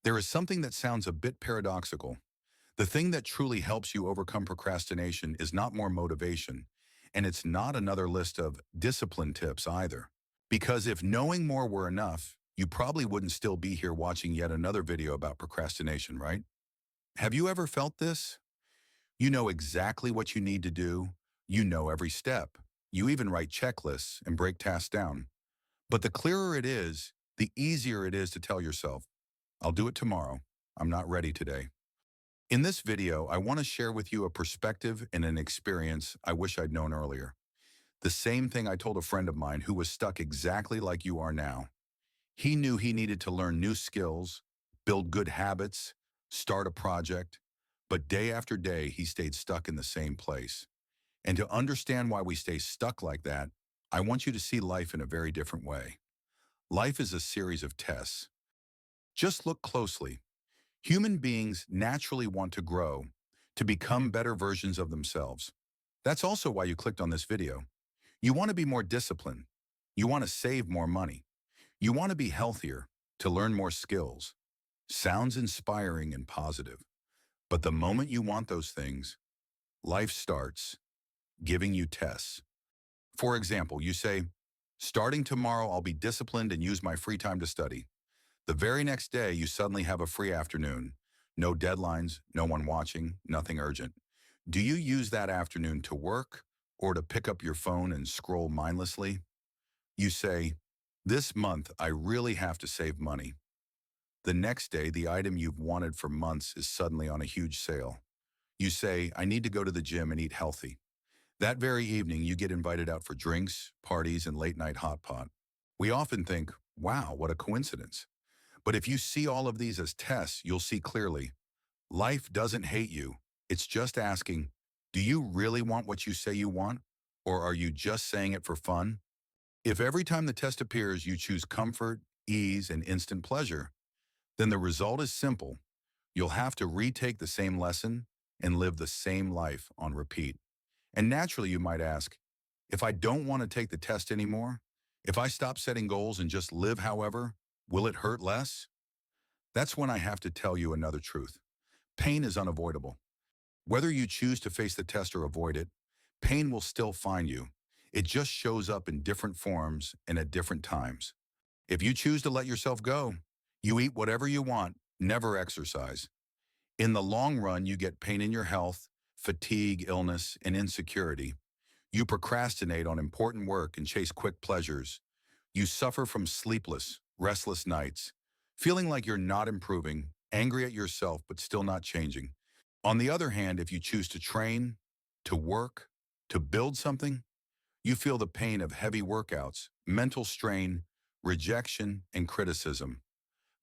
There is something that sounds a bit paradoxical. The thing that truly helps you overcome procrastination is not more motivation, and it's not another list of discipline tips either. Because if knowing more were enough, you probably wouldn't still be here watching yet another video about procrastination, right? Have you ever felt this? You know exactly what you need to do. You know every step. You even write checklists and break tasks down. But the clearer it is, the easier it is to tell yourself, I'll do it tomorrow. I'm not ready today. In this video, I want to share with you a perspective and an experience I wish I'd known earlier. The same thing I told a friend of mine who was stuck exactly like you are now. He knew he needed to learn new skills, build good habits, start a project, but day after day, he stayed stuck in the same place. And to understand why we stay stuck like that, I want you to see life in a very different way. Life is a series of tests. Just look closely. Human beings naturally want to grow, to become better versions of themselves. That's also why you clicked on this video. You want to be more disciplined. You want to save more money. You want to be healthier, to learn more skills. Sounds inspiring and positive. But the moment you want those things, life starts giving you tests. For example, you say, starting tomorrow, I'll be disciplined and use my free time to study. The very next day, you suddenly have a free afternoon. No deadlines, no one watching, nothing urgent. Do you use that afternoon to work or to pick up your phone and scroll mindlessly? You say, this month, I really have to save money. The next day, the item you've wanted for months is suddenly on a huge sale. You say, I need to go to the gym and eat healthy. That very evening, you get invited out for drinks, parties, and late-night hot pot. We often think, wow, what a coincidence. But if you see all of these as tests, you'll see clearly. Life doesn't hate you. It's just asking, do you really want what you say you want? Or are you just saying it for fun? If every time the test appears you choose comfort, ease, and instant pleasure, then the result is simple. You'll have to retake the same lesson and live the same life on repeat. And naturally you might ask, if I don't want to take the test anymore, if I stop setting goals and just live however, will it hurt less? That's when I have to tell you another truth. Pain is unavoidable. Whether you choose to face the test or avoid it, pain will still find you. It just shows up in different forms and at different times. If you choose to let yourself go, you eat whatever you want, never exercise. In the long run, you get pain in your health, fatigue, illness, and insecurity. You procrastinate on important work and chase quick pleasures. You suffer from sleepless, restless nights, feeling like you're not improving, angry at yourself but still not changing. On the other hand, if you choose to train, to work, to build something, you feel the pain of heavy workouts, mental strain, rejection, and criticism.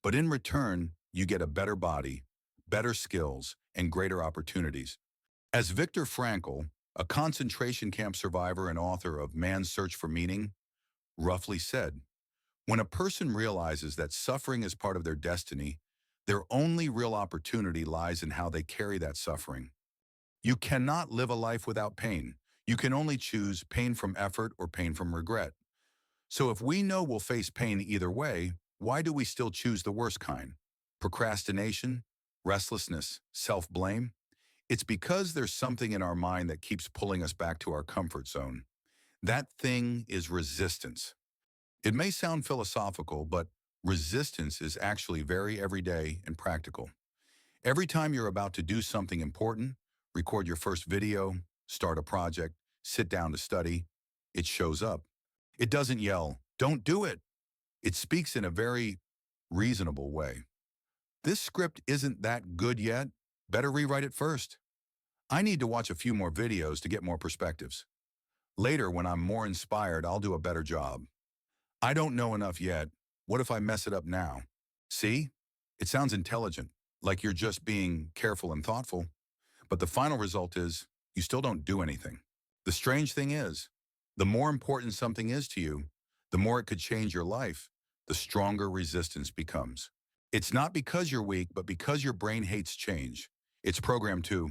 But in return, you get a better body, better skills, and greater opportunities. As Viktor Frankl, a concentration camp survivor and author of Man's Search for Meaning, roughly said, when a person realizes that suffering is part of their destiny, their only real opportunity lies in how they carry that suffering. You cannot live a life without pain. You can only choose pain from effort or pain from regret. So if we know we'll face pain either way, why do we still choose the worst kind? Procrastination, restlessness, self-blame? It's because there's something in our mind that keeps pulling us back to our comfort zone. That thing is resistance. It may sound philosophical, but resistance is actually very everyday and practical. Every time you're about to do something important, record your first video, start a project, sit down to study, it shows up. It doesn't yell, don't do it. It speaks in a very reasonable way. This script isn't that good yet. Better rewrite it first. I need to watch a few more videos to get more perspectives. Later, when I'm more inspired, I'll do a better job. I don't know enough yet. What if I mess it up now? See? It sounds intelligent, like you're just being careful and thoughtful. But the final result is, you still don't do anything. The strange thing is, the more important something is to you, the more it could change your life, the stronger resistance becomes. It's not because you're weak, but because your brain hates change. It's programmed to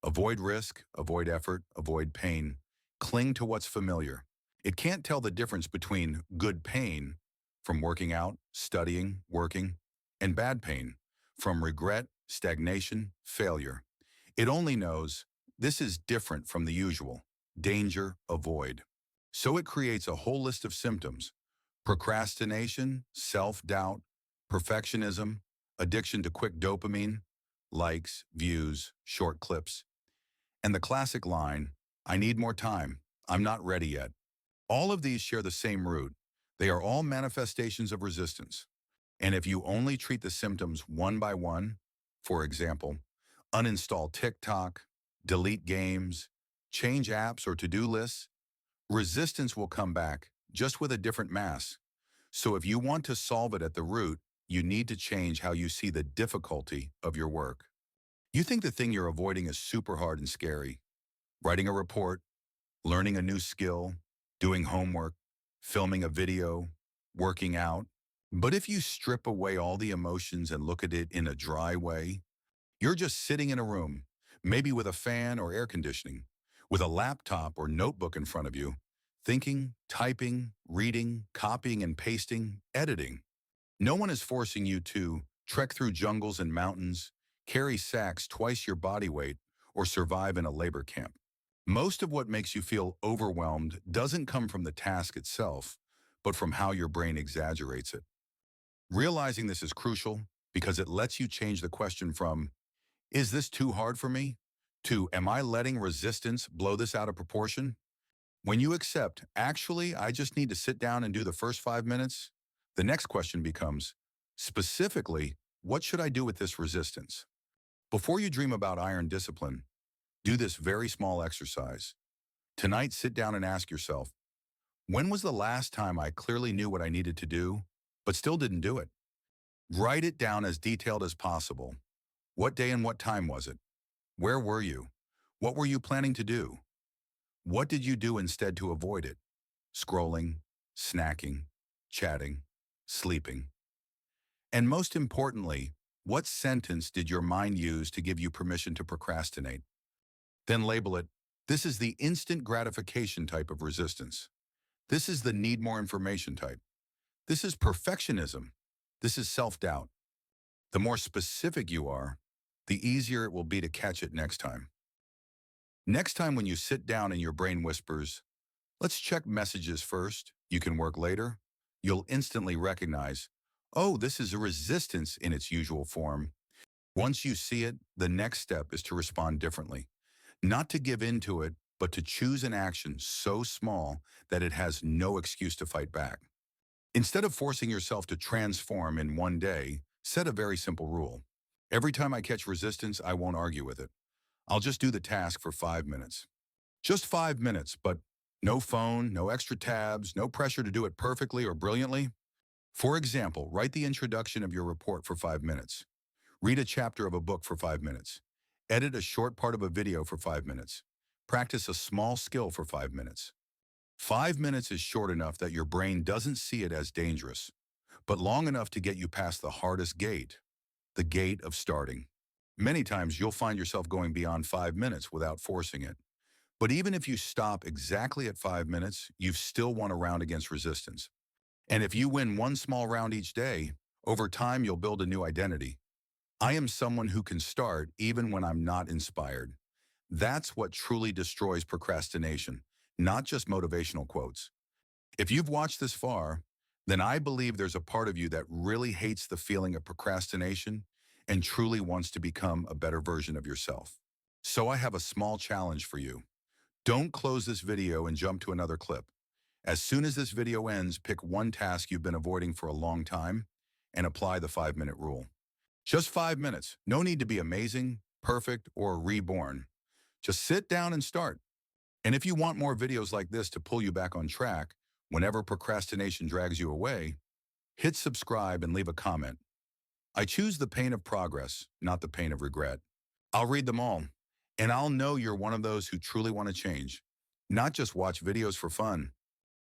avoid risk, avoid effort, avoid pain, cling to what's familiar. It can't tell the difference between good pain from working out, studying, working, and bad pain from regret, stagnation, failure. It only knows this is different from the usual. Danger, avoid. So it creates a whole list of symptoms: procrastination, self-doubt, perfectionism, addiction to quick dopamine, likes, views, short clips, and the classic line, "I need more time. I'm not ready yet." All of these share the same root. They are all manifestations of resistance. And if you only treat the symptoms one by one, for example, uninstall TikTok, delete games, change apps or to-do lists, resistance will come back, just with a different mask. So if you want to solve it at the root, you need to change how you see the difficulty of your work. You think the thing you're avoiding is super hard and scary. Writing a report, learning a new skill, doing homework, filming a video, working out. But if you strip away all the emotions and look at it in a dry way, you're just sitting in a room, maybe with a fan or air conditioning, with a laptop or notebook in front of you, thinking, typing, reading, copying and pasting, editing. No one is forcing you to trek through jungles and mountains, carry sacks twice your body weight, or survive in a labor camp. Most of what makes you feel overwhelmed doesn't come from the task itself, but from how your brain exaggerates it. Realizing this is crucial because it lets you change the question from, "Is this too hard for me?" to, "Am I letting resistance blow this out of proportion?" When you accept, "Actually, I just need to sit down and do the first 5 minutes," the next question becomes, specifically, what should I do with this resistance? Before you dream about iron discipline, do this very small exercise. Tonight, sit down and ask yourself, when was the last time I clearly knew what I needed to do, but still didn't do it? Write it down as detailed as possible. What day and what time was it? Where were you? What were you planning to do? What did you do instead to avoid it? Scrolling, snacking, chatting, sleeping. And most importantly, what sentence did your mind use to give you permission to procrastinate? Then label it, this is the instant gratification type of resistance. This is the need more information type. This is perfectionism. This is self-doubt. The more specific you are, the easier it will be to catch it next time. Next time when you sit down and your brain whispers, let's check messages first, you can work later, you'll instantly recognize, oh, this is a resistance in its usual form. Once you see it, the next step is to respond differently. Not to give in to it, but to choose an action so small that it has no excuse to fight back. Instead of forcing yourself to transform in one day, set a very simple rule. Every time I catch resistance, I won't argue with it. I'll just do the task for 5 minutes. Just 5 minutes, but no phone, no extra tabs, no pressure to do it perfectly or brilliantly. For example, write the introduction of your report for 5 minutes. Read a chapter of a book for 5 minutes. Edit a short part of a video for 5 minutes. Practice a small skill for 5 minutes. 5 minutes is short enough that your brain doesn't see it as dangerous, but long enough to get you past the hardest gate, the gate of starting. Many times you'll find yourself going beyond 5 minutes without forcing it. But even if you stop exactly at 5 minutes, you've still won a round against resistance. And if you win one small round each day, over time you'll build a new identity. I am someone who can start even when I'm not inspired. That's what truly destroys procrastination, not just motivational quotes. If you've watched this far, then I believe there's a part of you that really hates the feeling of procrastination and truly wants to become a better version of yourself. So I have a small challenge for you. Don't close this video and jump to another clip. As soon as this video ends, pick one task you've been avoiding for a long time and apply the 5-minute rule. Just 5 minutes. No need to be amazing, perfect, or reborn. Just sit down and start. And if you want more videos like this to pull you back on track whenever procrastination drags you away, hit subscribe and leave a comment. I choose the pain of progress, not the pain of regret. I'll read them all, and I'll know you're one of those who truly want to change, not just watch videos for fun.